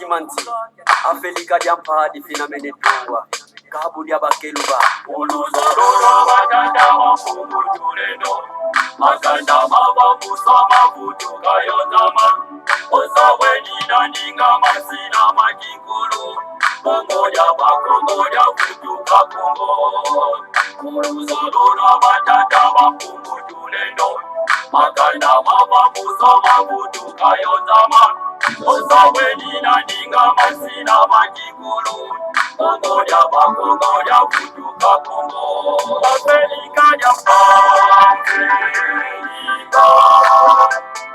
timanti Afrika diampa di finamene tungwa Kabu dia bakeluba Uluzororo batanda mafungu tuleno Makanda maba musama kutuka yotama Osawe nina ninga masina makikulu Kongoja bakongoja kutuka kongo Uluzororo batanda mafungu tuleno Makanda maba musama kutuka yotama Osawe nina ninga masina makikulu Kongoja bakongoja kutuka kongo Afrika diampa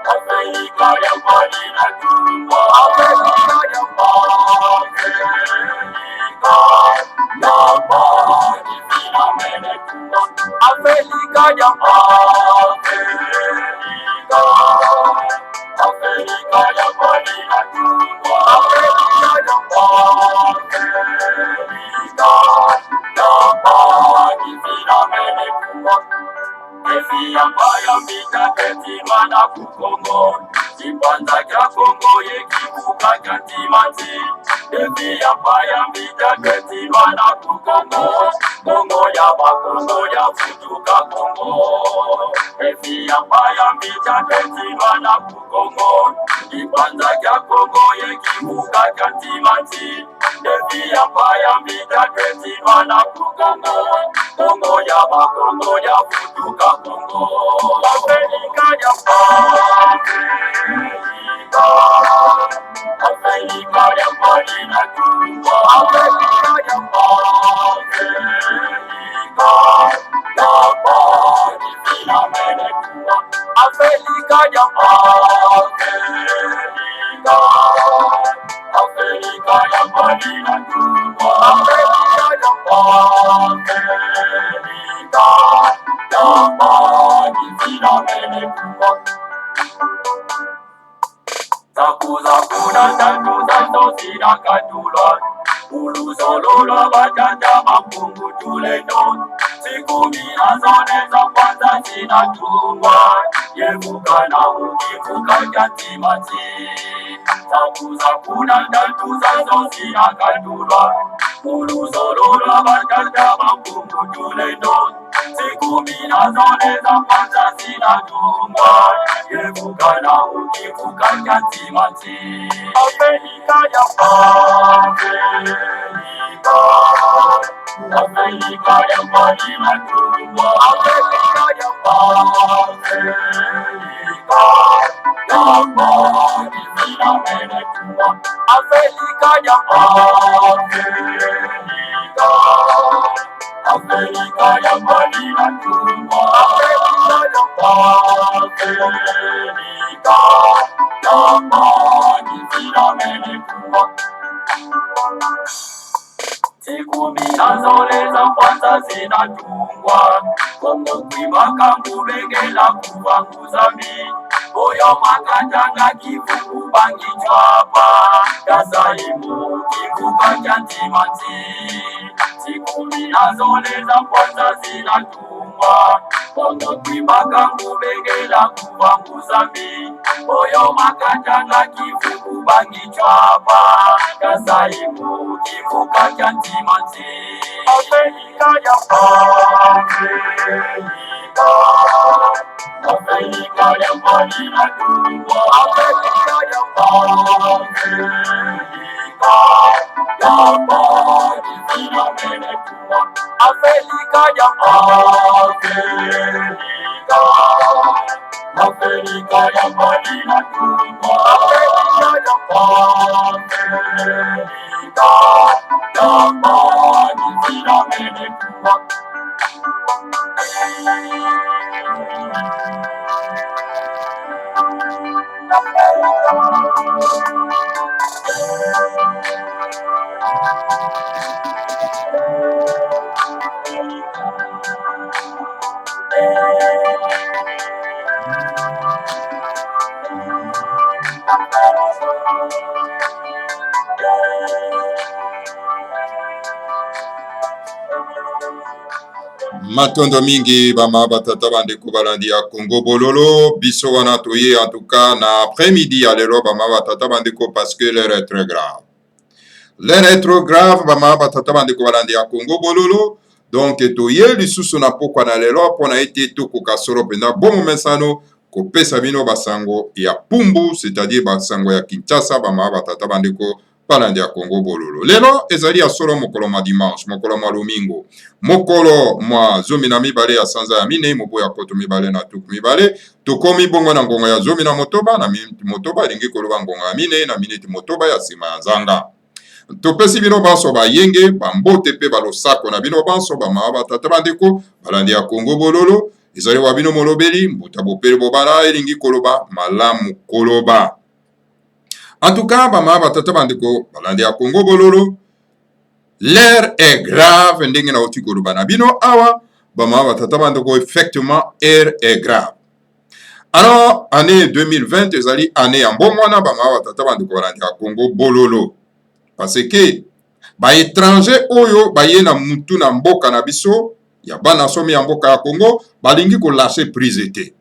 Afrika diampa nina tungwa Afrika diampa Diampa di finamene tungwa Afrika diampa Afrika diampa nina tungwa Afrika diampa Efiyambaya mbita ketimana kukongo Chipanza kya kongo yekibuka kya timanti Efiyambaya mbita ketimana kukongo Kongo ya bakongo ya futuka kongo Efiyambaya mbita ketimana kukongo Chipanza kya kongo yekibuka kya timanti Efiyambaya mbita ketimana kukongo Kongo ya bakongo ya futuka kongo Afrika diampa Afrika diampa nina tungwa Afrika diampa Diampa di finamene tungwa Afrika diampa Afrika diampa nina tungwa Afrika diampa Diampa di finamene tungwa Zaku-zakuna tatu zanzo sina katulwa Uluzololwa batanda mapungu tuleno Siku mia zone za kwanza zinatungwa Yevuka na ukivuka jatimati Zaku-zakuna tatu zanzo sina katulwa Uluzololwa batanda mapungu tuleno Siku mia zone za kwanza zinatungwa Yevuka na ukivuka jatimati Afrika diampa Afrika diampa nina tungwa Afrika diampa Diampa di finamene tungwa Afrika diampa Afrika diampa nina tungwa Afrika diampa Diampa di finamene tungwa Siku mia zone za kwanza zinatungwa Kongo kwibaka ngubengela kuvanguza mi Oyo makatanga kivuku bangi chwapa Kasaimu kivuka kya timanti Siku mia zone za kwanza zinatungwa Kongo kwibaka ngubengela kuvanguza mi Oyo makatanga kivuku bangi chwapa Kasaimu kivuka kya timanti Afrika diampa Afrika diampa nina tungwa Afrika diampa Diampa di finamene tungwa Afrika diampa Afrika diampa nina tungwa Afrika diampa Diampa di finamene tungwa Matondo mingi bama batata bandeko balandi ya Congo Bololo biso wana toye en tout cas na après-midi à lelo bama batata bandeko parce que l'heure est très grave. L'heure est trop grave bama batata bandeko balandi ya Congo Bololo donc toye lisusu na pokwa na lelo pona ete tokoka solo pena bon mesano kopesa bino basango ya pumbu c'est-à-dire basango ya Kinshasa bama batata bandeko balandi ya Congo Bololo. Lelo ezali ya solo mokolo ma dimanche, mokolo ma lomingo, mokolo mwa zomi na mibale ya sanza ya mine, mobo ya koto mibale na tuku mibale, tokomi bongo na ngonga ya zomi na motoba, na miniti motoba, lingi koloba ngonga ya mine, na miniti motoba ya sima ya nzanga. Topesi bino banso ba yenge, bambote pe balosako na bino banso, bama batata bandeko, balandi ya Congo Bololo, ezali wa bino molobeli, mbuta bopele bobala, elingi koloba, malamu koloba. En tout cas, bama batata bandeko balandi ya Congo Bololo, l'air est grave ndenge na oti koloba na bino awa bama batata bandeko effectivement l'air est grave. Alors année 2020 ezali année ya mbongwana bama batata bandeko balandi ya Congo Bololo parce que ba étranger oyo baye na mutu na mboka na biso ya bana somi ya mboka ya Congo balingi ko lâcher prise te.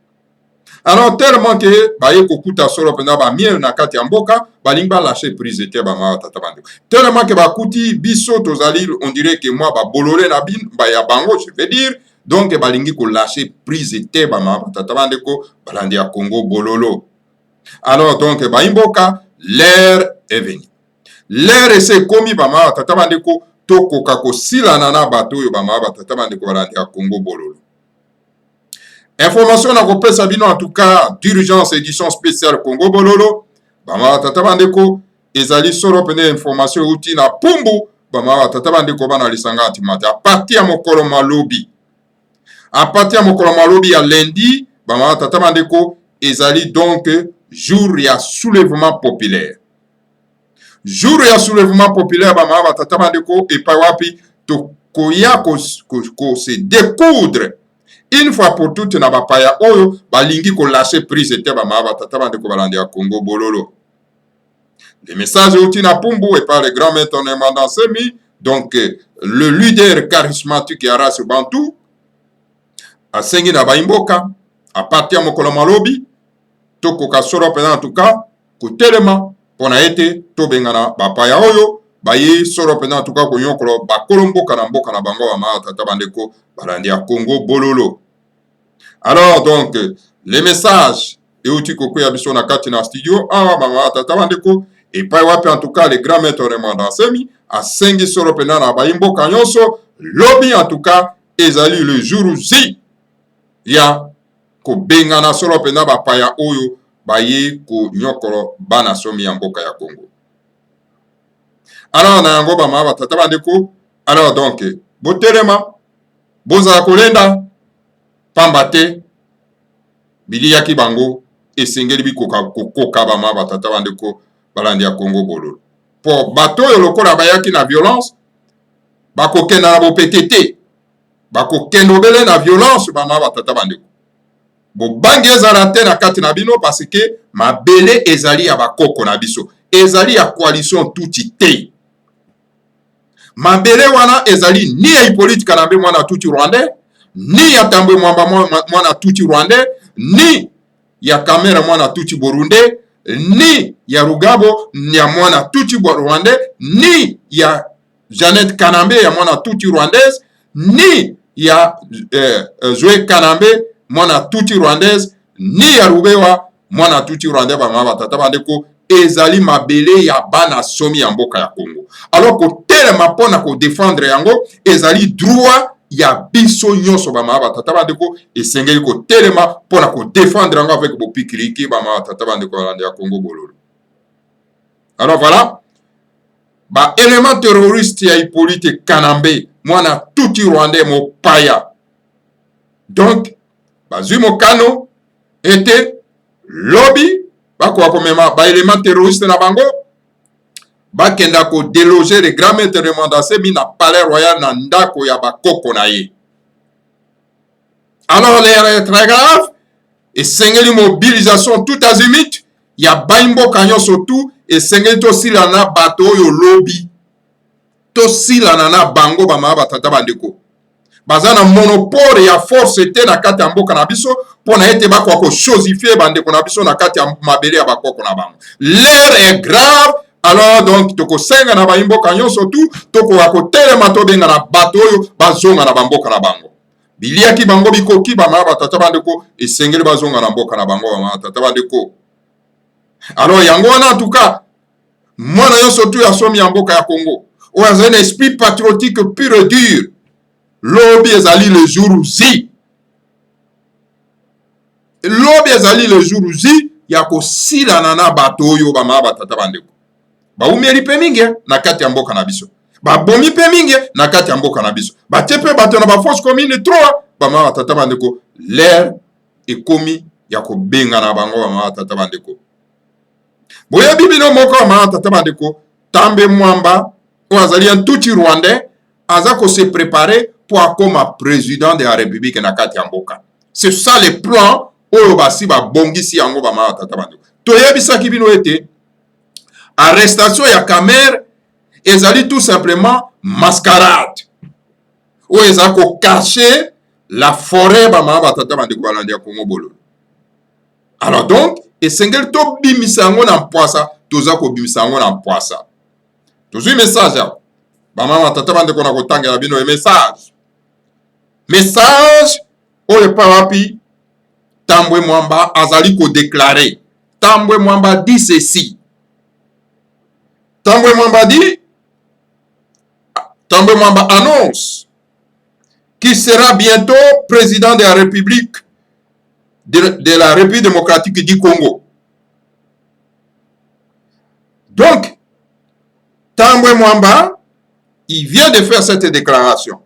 Alors tellement que baye kokuta solo pena ba miel na kati ya mboka balingi ba lâcher prise te bama tata bandeko. Tellement que bakuti biso tozali on dirait que moi ba bololé na bin ba ya bango je veux dire donc balingi ko lâcher prise te bama tata bandeko balandi ya Congo Bololo. Alors donc ba imboka l'air est venu. L'air est commis bama tata bandeko tokoka ko silana na bato yo bama tata bandeko balandi ya Congo Bololo. Information na kopesa bino en tout cas d'urgence édition spéciale Congo Bololo bama tata bandeko ezali solo pene information uti na pumbu bama tata bandeko bana lisanga antimata a partir ya mokolo malobi ya lundi bama tata bandeko ezali donc jour ya soulèvement populaire bama tata bandeko epa wapi to koya ko se découdre une fois pour toutes na bapaya oyo balingi ko lâcher prise te bama batata bandeko balandi ya Congo Bololo. Les messages outi na pumbu et par le grand maître Nemanda Semi, donc le leader charismatique ya race Bantu a sengi na baimboka a partir mokolo malobi tokoka solo pena en tout cas ko telema pona ete to bengana bapaya oyo baye solo pena en tout cas ko nyokolo bakolo mboka na bango bama batata bandeko balandi ya Congo Bololo. Alors donc les messages et outi koko ya biso na kati na studio awa bama tata bandeko et pas wapi en tout cas les grands maîtres Remanda Semi a sengi solo pena na baimboka nyonso lobi en tout cas ezali le jour zi ya ko bengana solo pena bapaya oyo baye ko nyokolo bana somi ya mboka ya Congo. Alors na yango bama tata bandeko alors donc botelema boza kolenda pambate biliyaki bango esengeli bikoka kokoka bama batata bandeko balandi ya Congo Bololo. Po bato yo lokola bayaki na violence bakokenda na bopetete bakokenda obele na violence bama batata bandeko. Bobangi ezala te na kati na bino parce que mabele ezali ya bakoko na biso ezali ya coalition tuti te. Mabele wana ezali ni ya Hippolyte Kanambe mwana tuti Rwandais, ni ya Tambwe Mwamba mwana tuti Rwandais, ni ya Kamera mwana tuti Burundais, ni ya Rugabo ya mwana tuti Rwandais, ni ya Jeannette Kanambe ya mwana tuti Rwandaise, ni ya Zoé Kanambe mwana tuti Rwandaise, ni ya Rubewa mwana tuti Rwandais bama batata bandeko ezali mabele ya bana somi ya mboka ya Congo. Alors ko telema pona ko défendre yango ezali droit ya biso nyonso bama batata bandeko esengeli ko telema pona ko défendre yango avec bopikiriki bama batata bandeko ya Congo Bololo. Alors voilà ba élément terroriste ya Hippolyte Kanambe mwana tuti Rwandais mopaya. Donc bazui mokano était lobby bako wakomema ba élément terroriste na bango bakenda ko déloger les grands maîtres de Remanda Semi na palais royal na ndako ya bakoko na ye. Alors l'air est très grave et sengeli mobilisation tout azimut ya baimbo kanyo surtout et sengeli to sila na bato yo lobby to sila na bango bama batata bandeko baza na monopole ya force te na kati ya mboka na biso pona ete bakwa ko chosifie bandeko na biso na kati ya mabele ya bakoko na bango. L'air est grave. Alors donc tokosenga na baimboka nyonso tu tokoka kotelema tobenga na bato oyo bazonga na bamboka na bango. Biliaki bango bikoki bamama batata bandeko esengeli bazonga na mboka na bango bamama batata bandeko. Alors yango wana en tout cas mwana nyonso tu ya somi ya mboka ya Congo oyo azali na esprit patriotique pur et dur lobi ezali le jour zi. Lobi ezali le jour zi ya kosilana na bato oyo bamama batata bandeko. Baumeli pe mingi na kati ya mboka na biso. Babomi pe mingi na kati ya mboka na biso. Batie pe bato na baforce commune 3 bamama batata bandeko. L'air ekomi ya kobenga na bango bamama batata bandeko. Boya bibino moko bamama batata bandeko. Tambe Mwamba oyo azali un tuti rwandais aza ko se préparer pour akoma président de la République na kati ya mboka. C'est ça le plan oyo basi babongisi yango bamama batata bandeko. Toyebisaki bino ete arrestation ya Kamer ezali tout simplement mascarade oyo eza ko cacher la forêt bamama batata bandeko balandi ya Congo Bololo. Alors donc esengeli tobimisa yango na mpwasa toza kobimisa yango na mpwasa. Tozwi message ya bamama batata bandeko na kotangela bino message oyo pa wapi Tambwe Mwamba azali ko déclarer. Tambwe Mwamba dit ceci. Tambwe Mwamba dit, Tambwe Mwamba annonce qu'il sera bientôt président de la République de la République démocratique du Congo. Donc, Tambwe Mwamba, il vient de faire cette déclaration.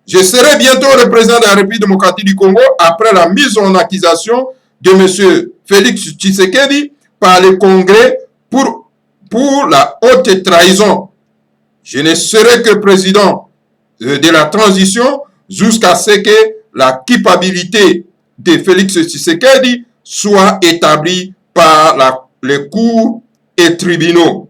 Je serai bientôt le président de la République démocratique du Congo après la mise en accusation de M. Félix Tshisekedi par le Congrès pour la haute trahison. Je ne serai que président de la transition jusqu'à ce que la culpabilité de Félix Tshisekedi soit établie par les cours et tribunaux.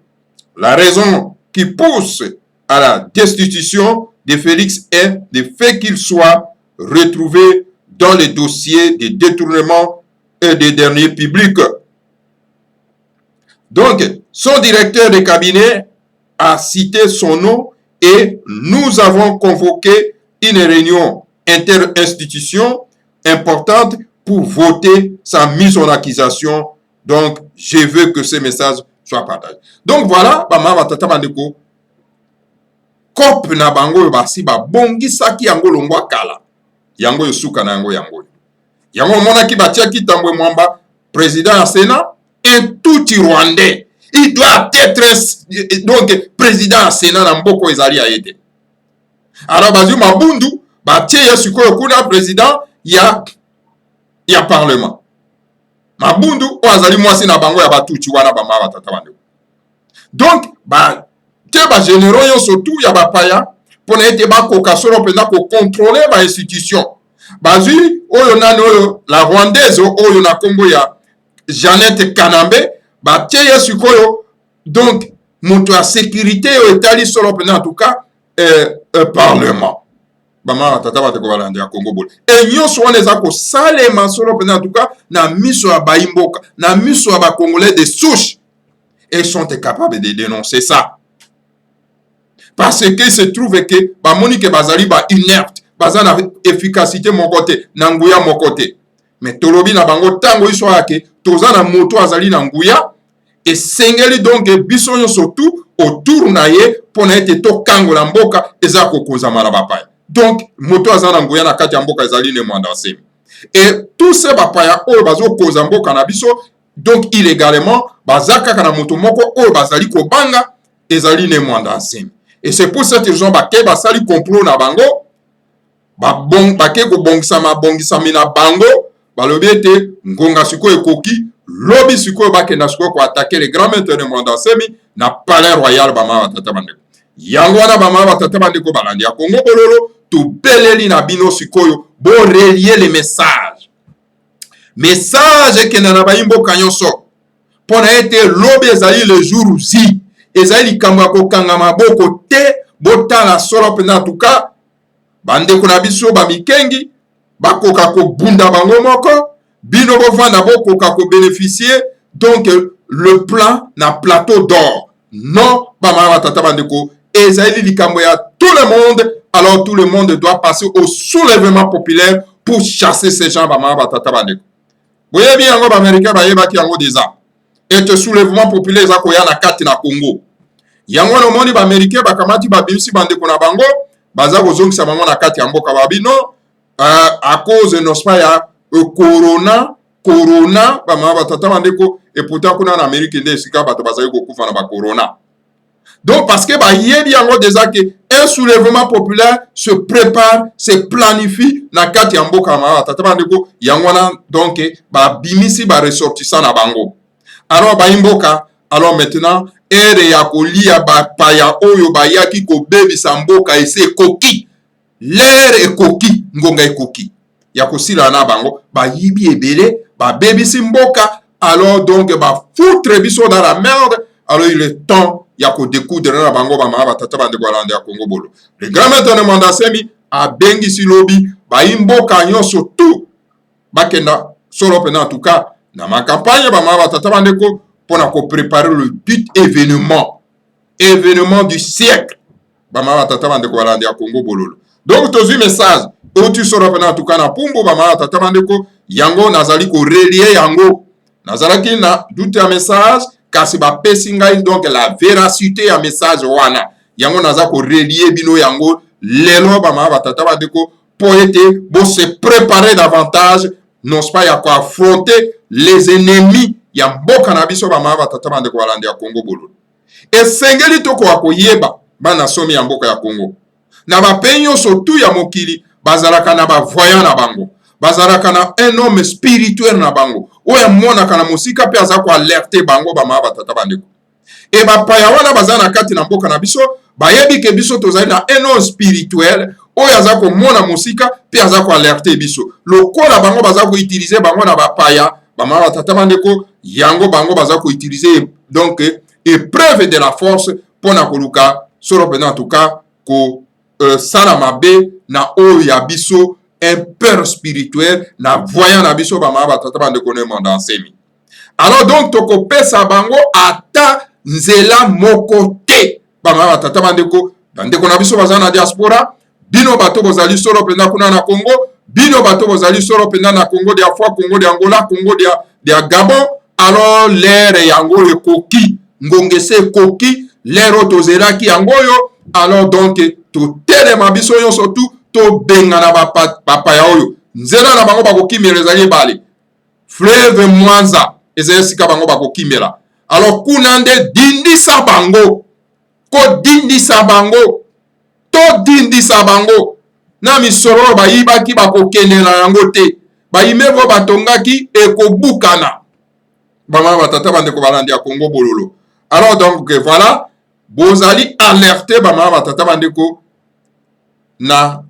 La raison qui pousse à la destitution de Félix est le fait qu'il soit retrouvé dans les dossiers de détournement et des derniers publics. Donc, son directeur de cabinet a cité son nom et nous avons convoqué une réunion interinstitution importante pour voter sa mise en accusation. Donc, je veux que ce message soit partagé. Donc, voilà, bamama tata bandeko, kop na bango yo basi ba bongi saki yango longwa kala. Yango yo suka na yango yango. Yango mona ki batiaki Tambwe Mwamba, président ya Sénat, un tout Rwandais. Il doit être donc président ya Sénat na mboko ezali ya ete. Alors bazu mabundu batie ya sikoyo kuna président ya parlement. Mabundu o azali mwasi na bango ya batuchi wana bamama tata bandeko. Donc te ba généraux yo surtout ya bapaya pona ete bakoka solo pena ko contrôler ba institution. Bazui oyo nani oyo la rwandaise oyo na kombo ya Jeannette Kanambe batie ya sikoyo donc moto ya sécurité yo etali solo pena en tout cas parlement. Bama tata bateko balandi ya Congo bol. Et nyonso wana eza ko salema solo pena en tout cas na miso ya baimboka, na miso ya ba congolais de souche. Ils sont capables de dénoncer ça. Parce que se trouve que ba monique bazali ba inerte, bazana efficacité mon côté, na nguya mon côté. Mais tolobi na bango tango iso yake, toza na moto azali na nguya et sengeli donc biso nyonso tout autour na ye pona ete to kango la mboka eza kokoza mala bapaya. Donc moto azali na nguya na kati ya mboka ezali ne mwanda semi. Et tous ces bapaya oyo bazo koza mboka na biso donc illégalement bazaka kana moto moko oyo bazali ko banga ezali ne mwanda semi. Et c'est pour cette raison que basali complot na bango bake ko bongisa mina bango balobi ete ngonga siko ekoki lobi siko bakenda siko ko attaquer les grands maîtres de Mwanda Semi na palais royal bama batata bandeko. Yango wana bama batata bandeko balandi ya Congo Bololo to beleli na bino sikoyo bo relier les messages. Message ke na bayimbo kanyonso pona ete lobi ezali le jour ezali likambo ya kokanga maboko te botala solo pena en tout cas bandeko na biso bamikengi bakoka kobunda bango moko, bino bovanda bokoka ko bénéficier donc le plan na plateau d'or. Non, bamama batata bandeko, ezali likambo ya tout le monde. Alors tout le monde doit passer au soulèvement populaire pour chasser ces gens bamama batata bandeko. Boye bien yango baméricain bayebaki yango déjà. Et ce soulèvement populaire eza koya na kati na Congo. Yango no moni baméricain bakamati babimisi bandeko na bango, baza kozongisa bango na kati ya mboka babino à cause n'est-ce pas ya corona bamama batata bandeko, et pourtant kuna na Amérique nde esika bato bazali kokufa na ba corona. Donc parce que bayebi yango déjà que un soulèvement populaire se prépare, se planifie na kati ya mboka bamama batata bandeko, yango na donc babimisi ba ressortissant na bango. Alors baimboka, alors maintenant ere ya kolia bapaya oyo bayaki kobebisa mboka ese ekoki, lere ekoki, ngonga ekoki ya kosila na bango, bayibi ebele babebisi mboka. Alors donc foutre biso dans la merde. Alors il est temps ya ko découdre na bango bamama batata bandeko balanda ya Congo bolo. Le grand maître de Mandasemi a bengisi lobi baimboka nyonso tout bakenda solo pena en tout cas na ma campagne bamama batata bandeko pona ko préparer le but événement du siècle bamama batata bandeko balanda ya Congo bolo. Donc tozu message otu solo pena en tout cas na pumbo bamama batata bandeko yango nazali ko relier yango nazalaki na doute ya message kasi bapesi ngai donc la véracité ya message wana yango naza ko relier bino yango lelo bamama batata bandeko po ete bo se préparer davantage non pas ya ko affronter les ennemis ya mboka na biso bamama batata bandeko balanda ya Congo bolo. Esengeli toko akoyeba bana somi ya mboka ya Congo na bapeyi nyonso tu ya mokili bazalaka na bavoyant na bango, bazalaka na un homme spirituel na bango oyo amonaka na mosika mpe aza koalerte bango bamama batata bandeko. E bapaya wana baza na kati na mboka na biso bayebi ke biso tozali na un homme spirituel oyo aza komona mosika mpe aza koalerte biso. Lokola bango baza koutilize bango na bapaya bamama batata bandeko, yango bango baza koutilize donc épreuve de la force mpona koluka solo pena en tout cas ko sala mabe na oyo ya biso un père spirituel na voyant na biso bamama batata bandeko ne Mandasemi. Alors donc tokopesa bango ata nzela moko te bamama batata bandeko na biso baza na diaspora, bino bato bozali solo pena kuna na Congo, bino bato bozali solo pena na Congo dia fois, Congo de Angola, Congo dia Gabon. Alors l'ère yango ekoki ngongese ekoki lero tozelaki yango yo. Alors donc to telema biso yo surtout to benga na bapaya oyo nzela na bango bakokimela ezali ebale fleuve Mwanza ezali sika bango bakokimela. Alors kuna nde dindisa bango kodindisa bango to dindisa bango na misolo bayibaki bakokendela yango te bayimevo batongaki ekobukana bamama batata bandeko balandi ya Congo bololo. Alors donc voilà bozali alerté bamama batata bandeko na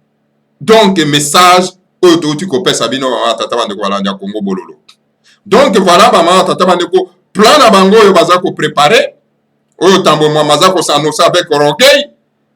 donc message oyo touti kopesa bino bamama batata bandeko balandi ya Congo bololo. Donc voilà bamama batata bandeko plan na bango oyo baza ko préparer oyo tambo mwa maza ko s'annoncer avec orgueil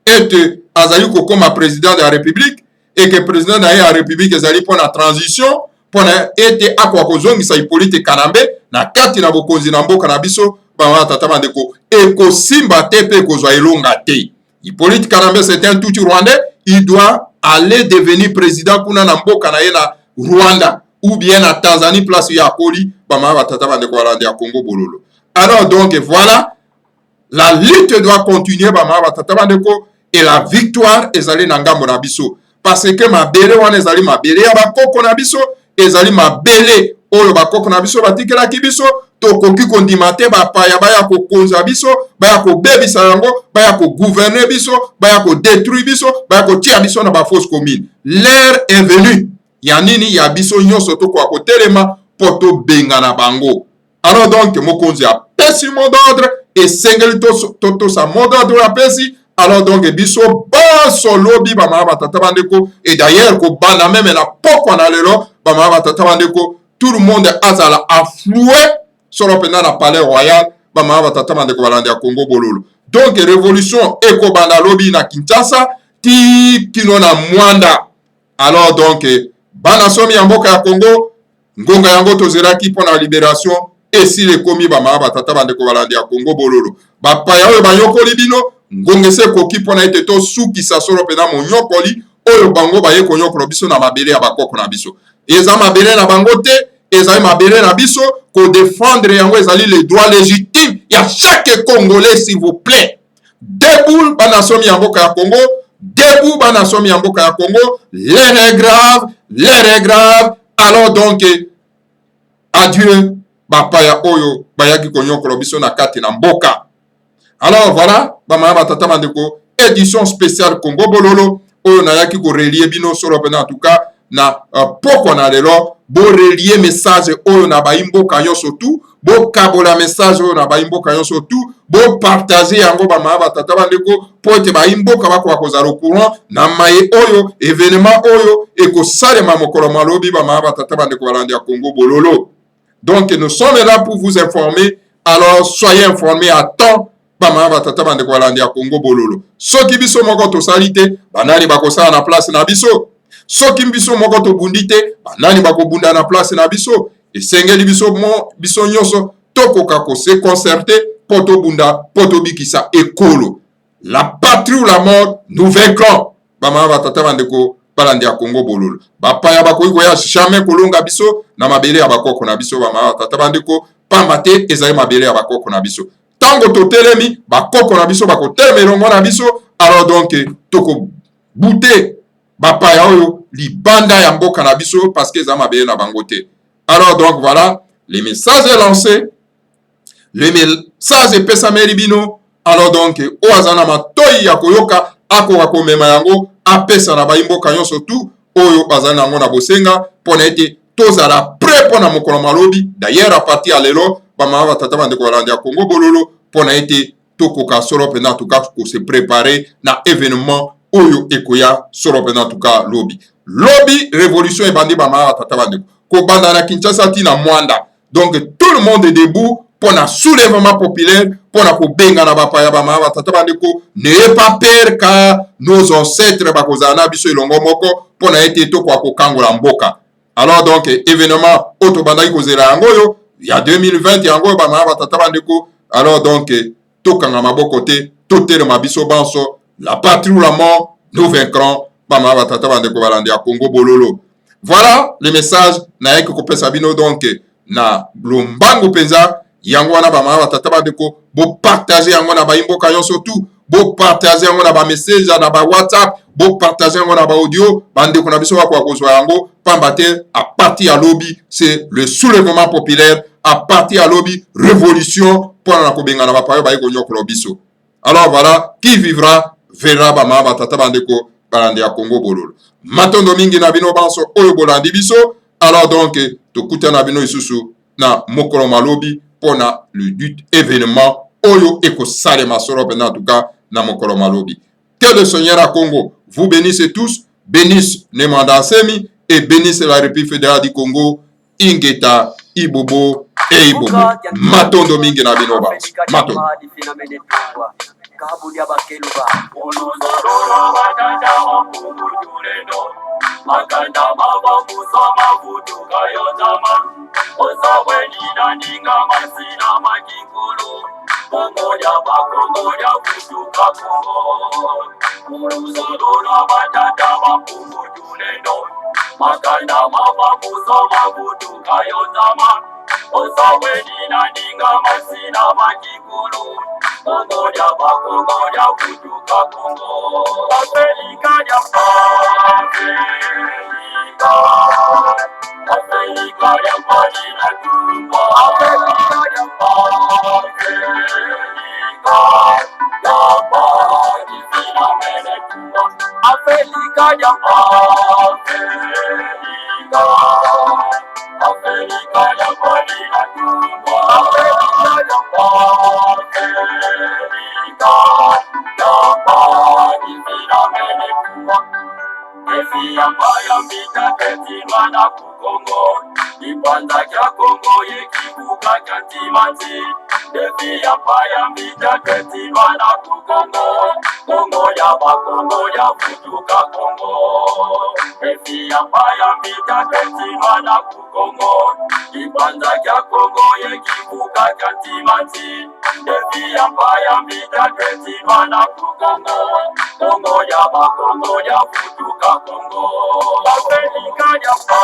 et azali kokoma président de la République et que président de la République ezali pona transition pona ete akwa kozongisa Hippolyte Kanambe na kati na bokonzi na mboka na biso bamama batata bandeko ekosimba te pe kozwa elonga te. Hippolyte Kanambe c'est un tout Rwandais, il doit aller devenir président kuna na mboka na ye na Rwanda ou bien na Tanzanie place ya koli bamama batata bandeko balandi ya Congo bololo. Alors donc voilà, la lutte doit continuer bamama batata bandeko et la victoire ezali na ngambo na biso parce que mabele wana ezali mabele ya bakoko na biso, ezali mabele oyo bakoko na biso batikelaki biso tokoki kondima te bapaya baya kokonza biso, baya kobebisa yango, baya kogouverner biso, baya kodétruire biso, baya kotia biso na bafausse commune. L'heure est venue ya nini ya biso nyonso tokwa kotelema poto benga na bango. Alors donc mokonzi apesi mot d'ordre esengeli to sa mot d'ordre apesi. Alors donc biso baso lobi bamama batata bandeko, et d'ailleurs ko bana même na poko na lelo bamama batata bandeko, tout le monde azala afflué solo pena na palais royal bamama batata bandeko balandi ya Congo bololo. Donc révolution eko banda lobi na Kinshasa ti kino na mwanda. Alors donc bana somi ya mboka ya Congo ngonga yango tozeraki mpo na libération esili ekomi bamama batata bandeko balandi ya Congo bololo bapaya oyo bayokoli bino ngonga ese ekoki mpo na ete tosukisa solo mpena monyokoli oyo bango baye konyokola biso na mabele ya bakoko na biso. Eza mabele na bango te, ezali mabele na biso kodefendre yango ezali le droit légitime ya chaque Congolais s'il vous plaît. Debout bana somi ya mboka ya Congo, debout bana somi ya mboka ya Congo, l'heure est grave, l'heure est grave. Alors donc adieu bapaya oyo bayaki konyokola biso na kati na mboka. Alors voilà bamama batata bandeko édition spéciale Congo bololo oyo nayaki ko relier bino solo pena en tout cas na poko na lelo bo relier message oyo na baimboka nyonso tu bo kabola message oyo na baimboka nyonso tu bo partager yango bamama batata bandeko po ete baimboka bako kozala au courant na maye oyo événement oyo ekosalema mokolo malobi bamama batata bandeko balandi ya Congo bololo. Donc nous sommes là pour vous informer, alors soyez informés à temps. Bamama batata bandeko balandi ya Congo bololo. Soki biso moko tosali te banani bakosala na place na biso. Soki biso moko tobundi te banani bakobunda na place na biso. Esengeli biso nyonso tokoka ko se concerter po tobunda po tobikisa ekolo. La patrie ou la mort, nous vaincrons. Bamama batata bandeko balandi ya Congo bololo. Bapaya bakoki koya jamais kolonga biso na mabele ya bakoko na biso bamama batata bandeko pamba te ezali mabele ya bakoko na biso. Tango totelemi bakoko na biso bakotelema elongo na biso. Alors donc toko bute bapaya oyo libanda ya mboka na biso parce que eza mabele na bango te. Alors donc voilà, les messages est lancé, le message epesameli bino. Alors donc oazana matoi ya koyoka akoka komema yango apesa na baimboka nyonso tu oyo bazali nango na bosenga pona ete tozala prêt pona mokolo malobi. D'ailleurs à partir ya lelo bamama batata bandeko balandi ya Congo bololo pona ete tokoka solo pena en tout cas ko se préparer na événement oyo ekoya solo pena en tout cas lobi révolution ebandi bamama batata bandeko ko banda na Kinshasa tina Mwanda. Donc tout le monde est debout pona soulèvement populaire pona ko benga na bapaya bamama batata bandeko. N'ayez pas peur car nos ancêtres bakozala na biso elongo moko pona ete tokoka kokangola mboka. Alors donc événement oto bandaki kozela yango yo il y a 2020 yango bamama batata bandeko. Alors donc tokanga maboko te totelema biso banso, la patrie ou la mort, nous vaincrons. Bamama batata bandeko balandi ya Congo bololo. Voilà le message na yeke kopesa bino donc na lombango penza yango wana bamama batata bandeko bo partager yango na baimboka nyonso tu bo partager yango na ba message na ba WhatsApp bo partager yango na ba audio bandeko na biso bako kozwa yango pamba te à partir ya lobby c'est le soulèvement populaire, à partir ya lobby révolution pour na kobenga na bapaya baye konyokola biso. Alors voilà, qui vivra verra bamama batata bandeko balandi ya Congo bololo. Matondo mingi na bino banso oyo bolandi biso. Alors donc tokuta na bino isusu na mokolo malobi pona le but événement oyo ekosalema solo pena en tout cas na mokolo malobi. Que le Seigneur à Congo vous bénisse tous, bénisse Nemanda Semi et bénisse la République fédérale du Congo, Ingeta, Ibobo et Ibobo. Matondo mingi na bino banso. Matondo. Makanda mabamusa mavutuka yotama osawenina ninga masina makikulu kongoja bakongoja kutuka kongo uruzolora batata mapumutuleno makanda mabamusa mavutuka yotama osawenina ninga masina makikulu kongoja bakongoja kutuka kongo Afrika Afrika ya mbali na tumbo Afrika ya mbali finamene tumbo Afrika ya Afrika ya mbali na tumbo Afrika ya mbali finamene tumbo Efi ambayo mitatetima na kukongo Ipanza kya Kongo yekibuka kya timati Devi Empire Mita Ketimana Kongo, Kongo Yaba Kongo Yavutuka Kongo. Devi Empire Mita Ketimana Kongo, Ibanza Kya Kongo Yekivuka Kantimati. Devi Empire Mita Ketimana Kongo, Kongo Yaba Kongo Yavutuka Kongo. Afrika Yaba,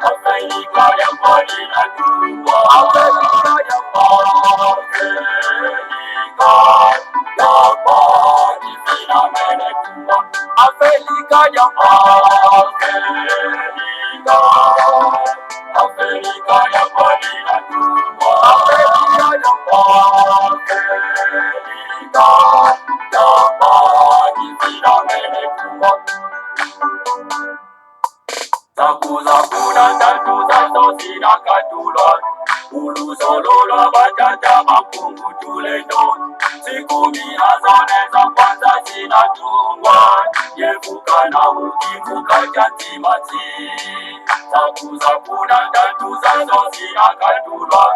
Afrika Yaba Nina Kumba, Afrika Yaba, Yaba Nifina Mene Kumba, Afrika Yaba, Afrika Yaba Nina Kumba, Afrika Yaba, Yaba Nifina Mene Kumba. Zakuza kuna tatuza sosina katula Ulu solola batata mapungu tulendo Siku mina zone za kwanza zinatungwa Yevuka na ukivuka jantimati Zakuza kuna tatuza sosina katula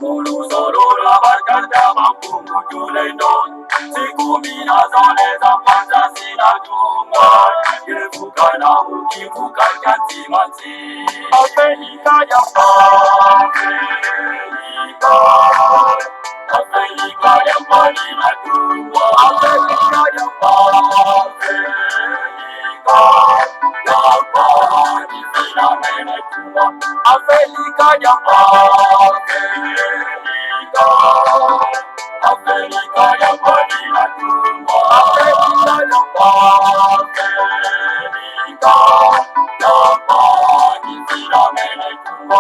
Ulu solola batata mapungu tulendo Siku mina zone za kwanza zinatungwa Yevuka na ukivuka jantimati Afrika ya Afrika ya mbali na tumbo Afrika ya mbali vina mene tumbo Afrika ya Afrika ya mbali na tumbo Afrika ya mbali vina mene tumbo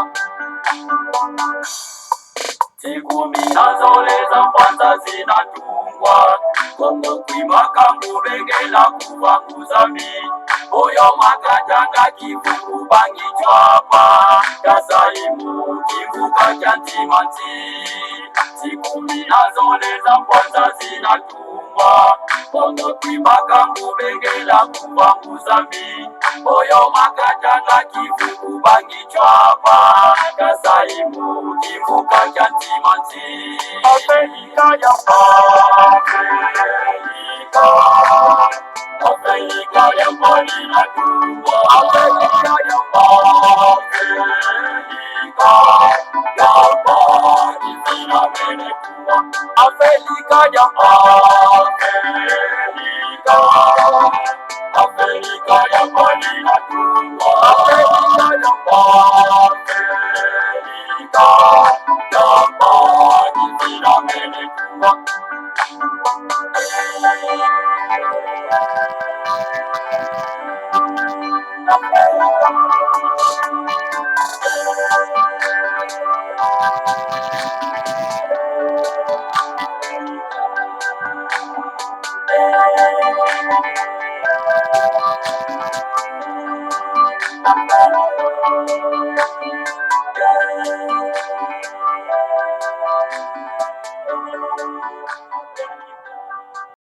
Siku mina zole za kwanza zinatungwa Kongo kwimaka ngubengela kuva kuzambi Oyo makatanga kivuku bangi chwapa Kasaimu kivuka jantimanti Siku mina zole za kwanza zinatungwa Kongo kwimaka ngubengela kuva kuzambi Oyo makatanga kivuku bangi chwapa Kasaimu kivuka jantimanti Afrika ya Afrika ya mbali na tumbo Afrika ya mbali vina mene tumbo Afrika ya Afrika ya mbali na tumbo Afrika ya mbali vina mene tumbo